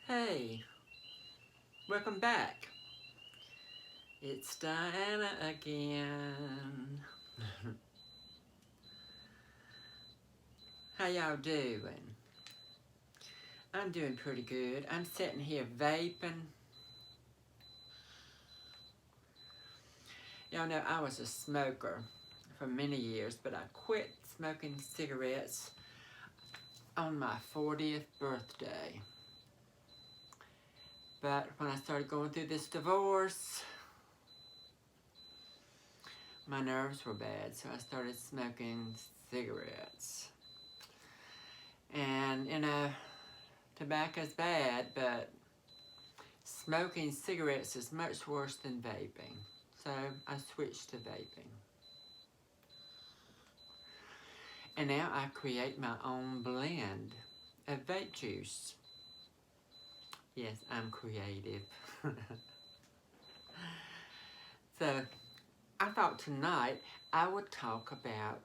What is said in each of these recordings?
Hey, welcome back. It's Diana again. How y'all doing? I'm doing pretty good. I'm sitting here vaping. Y'all know I was a smoker for many years, but I quit smoking cigarettes on my 40th birthday. But when I started going through this divorce, my nerves were bad, so I started smoking cigarettes. And, tobacco's bad, but smoking cigarettes is much worse than vaping. So I switched to vaping. And now I create my own blend of vape juice. Yes, I'm creative. So I thought tonight I would talk about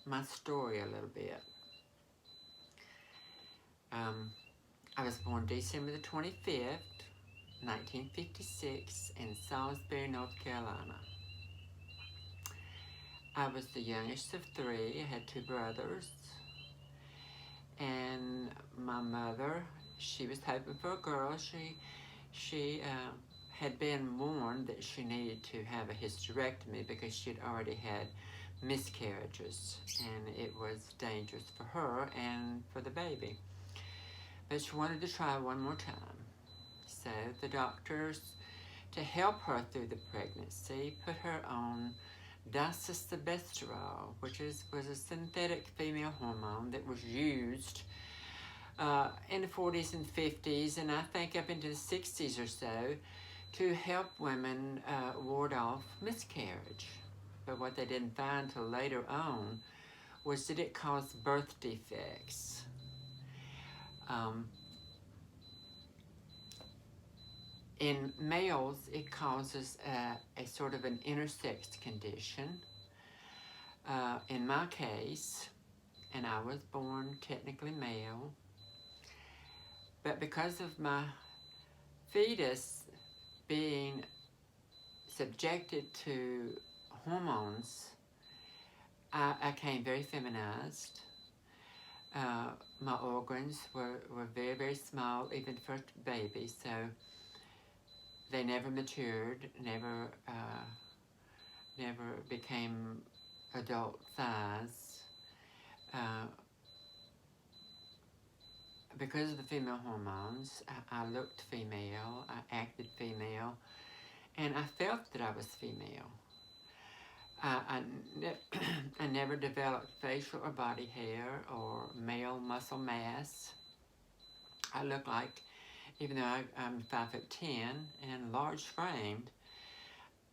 my story a little bit. I was born December the 25th, 1956 in Salisbury, North Carolina. I was the youngest of three. I had two brothers. And my mother, she was hoping for a girl. She had been warned that she needed to have a hysterectomy because she'd already had miscarriages, and it was dangerous for her and for the baby. But she wanted to try one more time. So the doctors, to help her through the pregnancy, put her on disocebesterol, which was a synthetic female hormone that was used in the 40s and 50s, and I think up into the 60s or so, to help women ward off miscarriage. But what they didn't find till later on was that it caused birth defects. In males, it causes a sort of an intersex condition. In my case, and I was born technically male, but because of my fetus being subjected to hormones, I became very feminized. My organs were very, very small, even for babies, so they never matured, never became adult size. Because of the female hormones, I looked female, I acted female, and I felt that I was female. I never developed facial or body hair or male muscle mass. I look like, even though I'm 5'10" and large framed,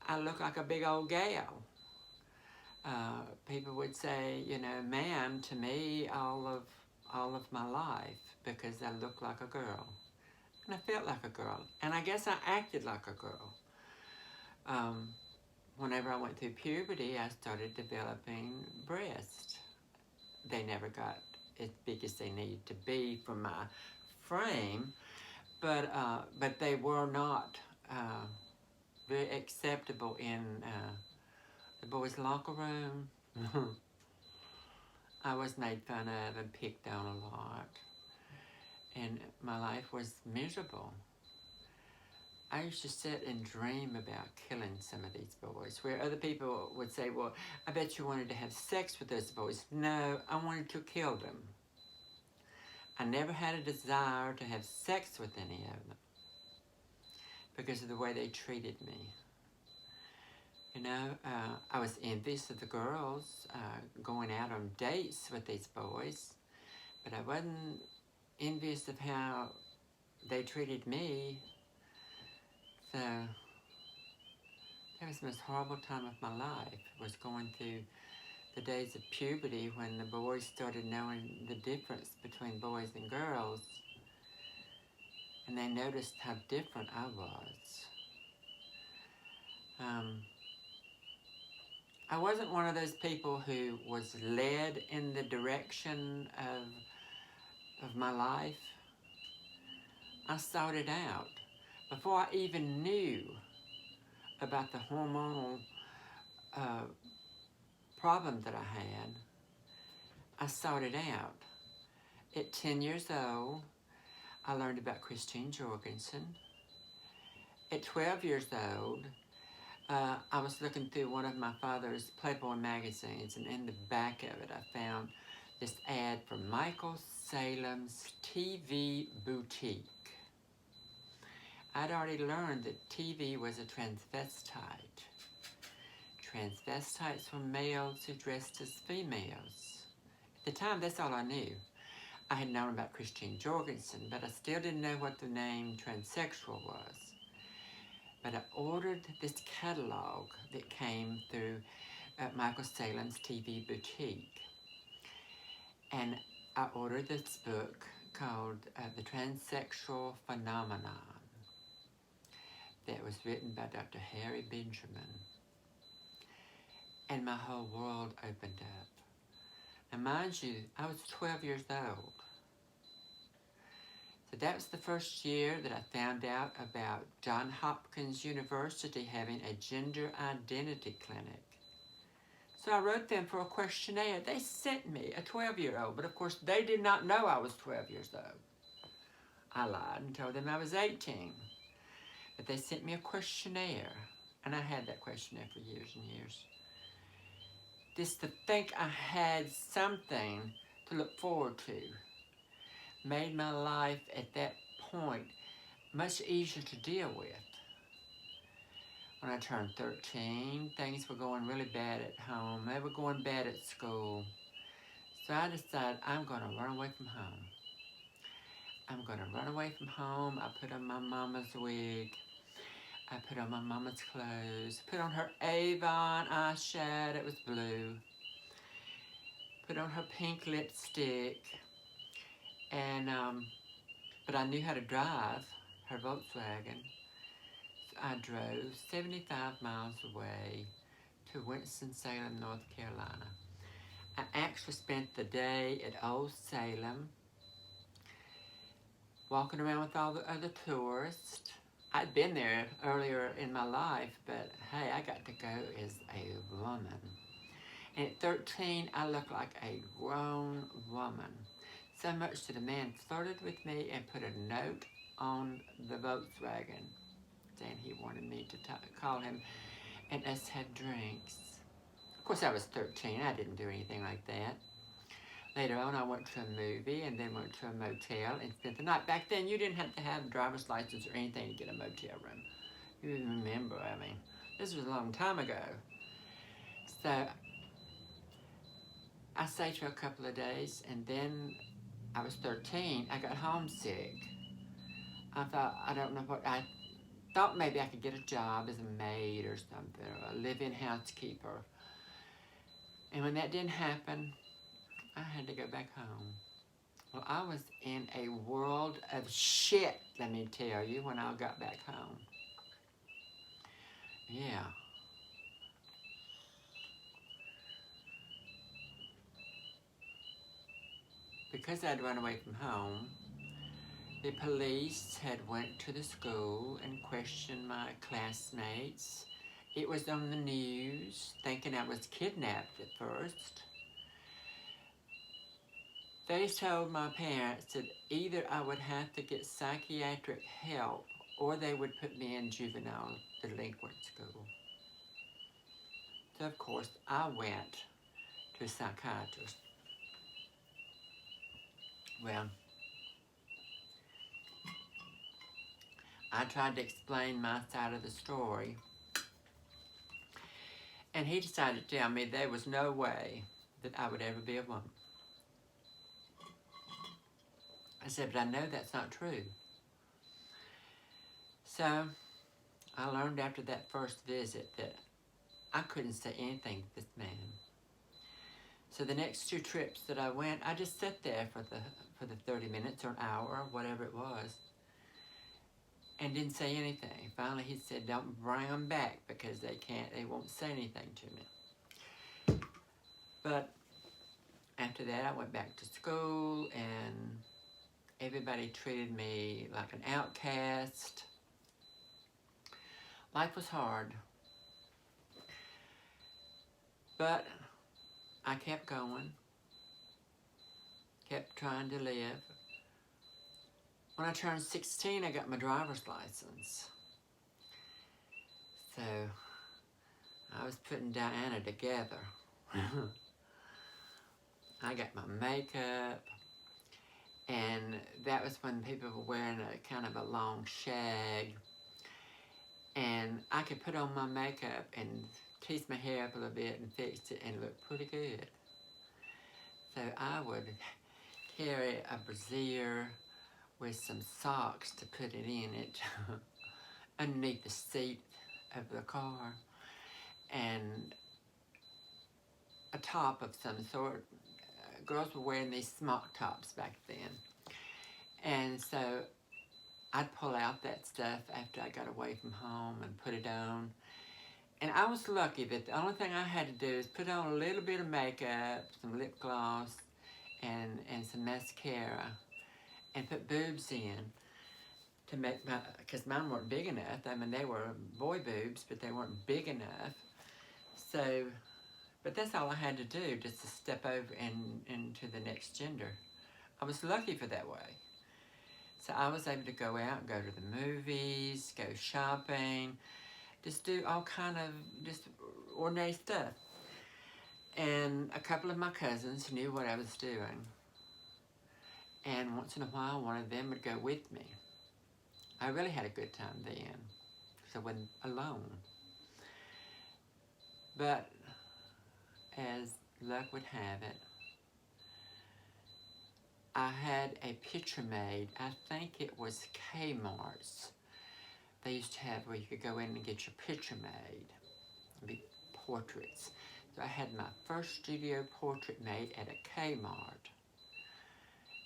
I look like a big old gal. People would say, ma'am to me all of my life because I looked like a girl. And I felt like a girl. And I guess I acted like a girl. Whenever I went through puberty, I started developing breasts. They never got as big as they needed to be for my frame, but they were not very acceptable in the boys' locker room. I was made fun of and picked on a lot, and my life was miserable. I used to sit and dream about killing some of these boys, where other people would say, well, I bet you wanted to have sex with those boys. No, I wanted to kill them. I never had a desire to have sex with any of them because of the way they treated me. I was envious of the girls going out on dates with these boys, but I wasn't envious of how they treated me. So that was the most horrible time of my life, was going through the days of puberty when the boys started knowing the difference between boys and girls, and they noticed how different I was. I wasn't one of those people who was led in the direction of my life. I sought it out. Before I even knew about the hormonal uh, problem that I had, I sought it out. At 10 years old, I learned about Christine Jorgensen. At 12 years old, I was looking through one of my father's Playboy magazines, and in the back of it, I found this ad for Michael Salem's TV Boutique. I'd already learned that TV was a transvestite. Transvestites were males who dressed as females. At the time, that's all I knew. I had known about Christine Jorgensen, but I still didn't know what the name transsexual was. But I ordered this catalog that came through Michael Salem's TV Boutique. And I ordered this book called The Transsexual Phenomenon that was written by Dr. Harry Benjamin. And my whole world opened up. And mind you, I was 12 years old. So that was the first year that I found out about Johns Hopkins University having a gender identity clinic. So I wrote them for a questionnaire. They sent me a 12-year-old, but of course they did not know I was 12 years old. I lied and told them I was 18. But they sent me a questionnaire, and I had that questionnaire for years and years. Just to think I had something to look forward to made my life at that point much easier to deal with. When I turned 13, things were going really bad at home. They were going bad at school. So I decided I'm going to run away from home. I'm going to run away from home. I put on my mama's wig. I put on my mama's clothes. Put on her Avon eyeshadow. It was blue. Put on her pink lipstick. And, but I knew how to drive her Volkswagen. So I drove 75 miles away to Winston-Salem, North Carolina. I actually spent the day at Old Salem, walking around with all the other tourists. I'd been there earlier in my life, but hey, I got to go as a woman. And at 13, I looked like a grown woman. So much that a man flirted with me and put a note on the Volkswagen saying he wanted me to call him and us have drinks. Of course, I was 13. I didn't do anything like that. Later on, I went to a movie and then went to a motel and spent the night. Back then, you didn't have to have a driver's license or anything to get a motel room. You remember, I mean, this was a long time ago. So I stayed for a couple of days, and then I was 13. I got homesick. I thought maybe I could get a job as a maid or something, or a live-in housekeeper. And when that didn't happen, I had to go back home. Well, I was in a world of shit, let me tell you, when I got back home. Yeah. Because I'd run away from home, the police had went to the school and questioned my classmates. It was on the news, thinking I was kidnapped at first. They told my parents that either I would have to get psychiatric help or they would put me in juvenile delinquent school. So, of course, I went to a psychiatrist. Well, I tried to explain my side of the story, and he decided to tell me there was no way that I would ever be a woman. I said, but I know that's not true. So I learned after that first visit that I couldn't say anything to this man. So the next 2 trips that I went, I just sat there for the 30 minutes or an hour, whatever it was, and didn't say anything. Finally, he said, don't bring them back because they won't say anything to me. But after that, I went back to school, and Everybody treated me like an outcast. Life was hard. But I kept going. Kept trying to live. When I turned 16, I got my driver's license. So I was putting Diana together. I got my makeup, and that was when people were wearing a kind of a long shag, and I could put on my makeup and tease my hair up a little bit and fix it and look pretty good. So I would carry a brassiere with some socks to put it in it underneath the seat of the car, and a top of some sort. Girls were wearing these smock tops back then. And so I'd pull out that stuff after I got away from home and put it on. And I was lucky that the only thing I had to do is put on a little bit of makeup, some lip gloss, and some mascara, and put boobs in to make my, because mine weren't big enough. I mean, they were boy boobs, but they weren't big enough. So, but that's all I had to do, just to step over into the next gender. I was lucky for that way. So I was able to go out and go to the movies, go shopping, just do all kind of just ordinary stuff. And a couple of my cousins knew what I was doing. And once in a while, one of them would go with me. I really had a good time then, because I wasn't alone. But as luck would have it, I had a picture made. I think it was Kmart's. They used to have where you could go in and get your picture made. It'd be portraits. So I had my first studio portrait made at a Kmart.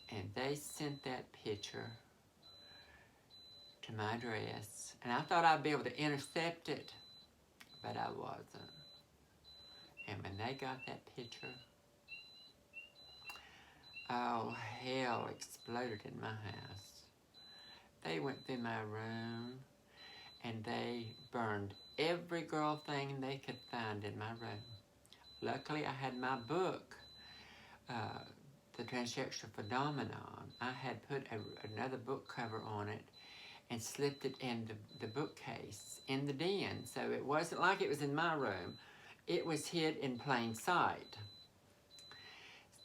And they sent that picture to my address. And I thought I'd be able to intercept it, but I wasn't. And when they got that picture, oh, hell exploded in my house. They went through my room, and they burned every girl thing they could find in my room. Luckily, I had my book, The Transgender Phenomenon. I had put another book cover on it and slipped it in the bookcase in the den. So it wasn't like it was in my room. It was hid in plain sight.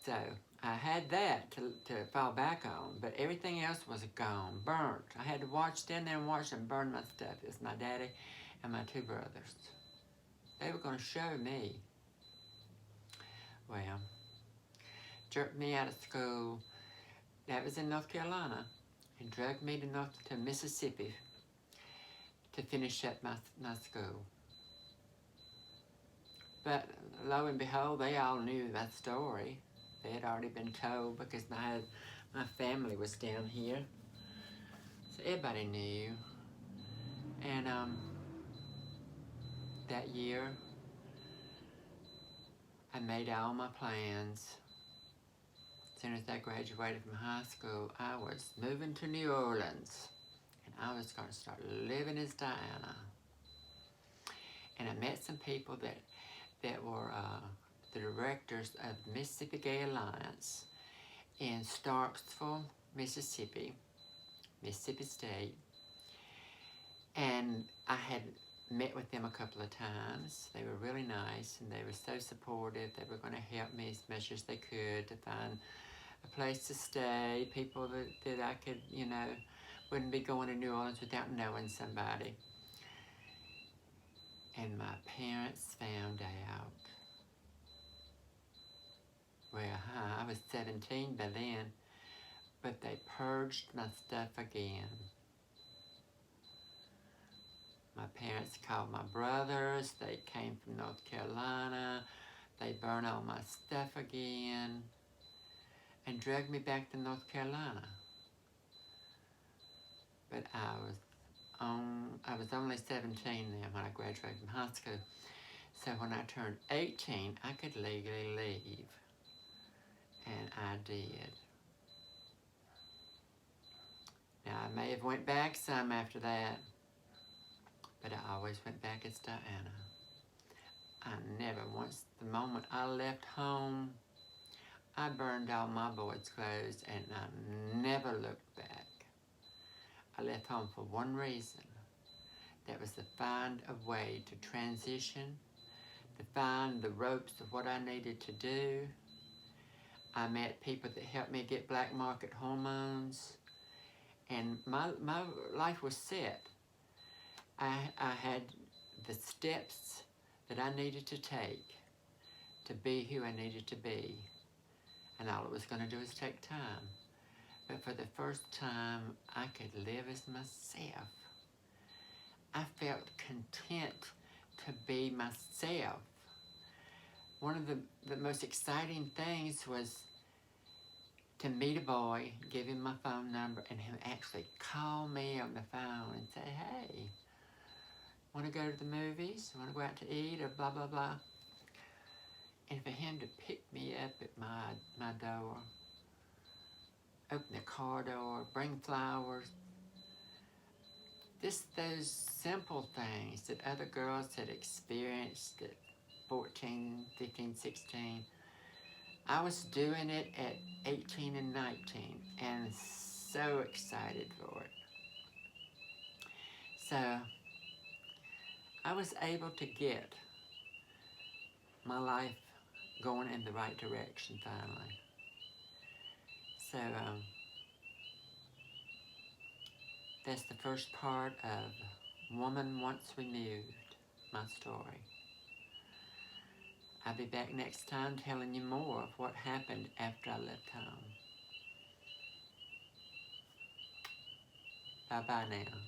So I had that to fall back on, but everything else was gone, burnt. I had to stand there and watch them burn my stuff. It was my daddy and my two brothers. They were going to show me. Well, jerked me out of school. That was in North Carolina, and dragged me to Mississippi to finish up my school. But lo and behold, they all knew that story. They had already been told because my family was down here. So everybody knew. And that year, I made all my plans. As soon as I graduated from high school, I was moving to New Orleans. And I was going to start living as Diana. And I met some people that were the directors of Mississippi Gay Alliance in Starksville, Mississippi State. And I had met with them a couple of times. They were really nice, and they were so supportive. They were going to help me as much as they could to find a place to stay, people that I could, wouldn't be going to New Orleans without knowing somebody. And my parents found out. Well, I was 17 by then, but they purged my stuff again. My parents called my brothers. They came from North Carolina. They burned all my stuff again and dragged me back to North Carolina. But I was only 17 then when I graduated from high school. So when I turned 18, I could legally leave. And I did. I may have went back some after that, but I always went back as Diana. I never once, the moment I left home, I burned all my boys' clothes and I never looked back. I left home for one reason. That was to find a way to transition, to find the ropes of what I needed to do. I met people that helped me get black market hormones, and my life was set. I had the steps that I needed to take to be who I needed to be, and all it was going to do was take time. But for the first time, I could live as myself. I felt content to be myself. One of the most exciting things was to meet a boy, give him my phone number, and him actually call me on the phone and say, hey, want to go to the movies? Want to go out to eat or blah, blah, blah? And for him to pick me up at my door, open the car door, bring flowers, just those simple things that other girls had experienced at 14, 15, 16. I was doing it at 18 and 19 and so excited for it. So I was able to get my life going in the right direction finally. So that's the first part of Woman Once Removed, my story. I'll be back next time telling you more of what happened after I left home. Bye-bye now.